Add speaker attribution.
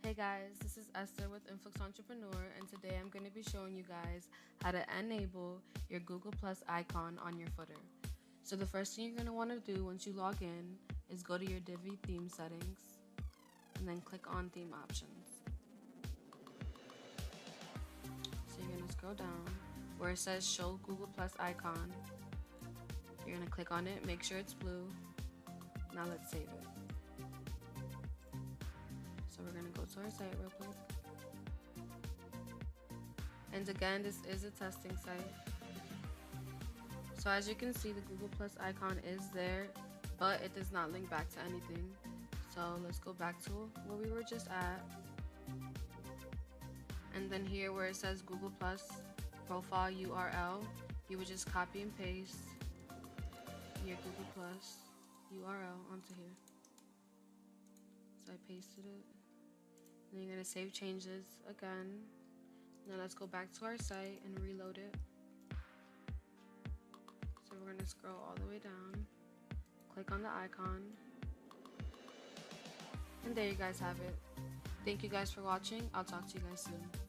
Speaker 1: Hey guys, this is Esther with Influx Entrepreneur, and today I'm going to be showing you guys how to enable your Google Plus icon on your footer. So the first thing you're going to want to do once you log in is go to your Divi Theme Settings and then click on Theme Options. So you're going to scroll down where it says Show Google Plus Icon. You're going to click on it, make sure it's blue. Now let's save it. So we're going to go to our site real quick. And again, this is a testing site. So as you can see, the Google Plus icon is there, but it does not link back to anything. So let's go back to where we were just at. And then here where it says Google Plus profile URL, you would just copy and paste your Google Plus URL onto here. So I pasted it. Then you're going to save changes again. Now let's go back to our site and reload it. So we're going to scroll all the way down, click on the icon, and there you guys have it. Thank you guys for watching. I'll talk to you guys soon.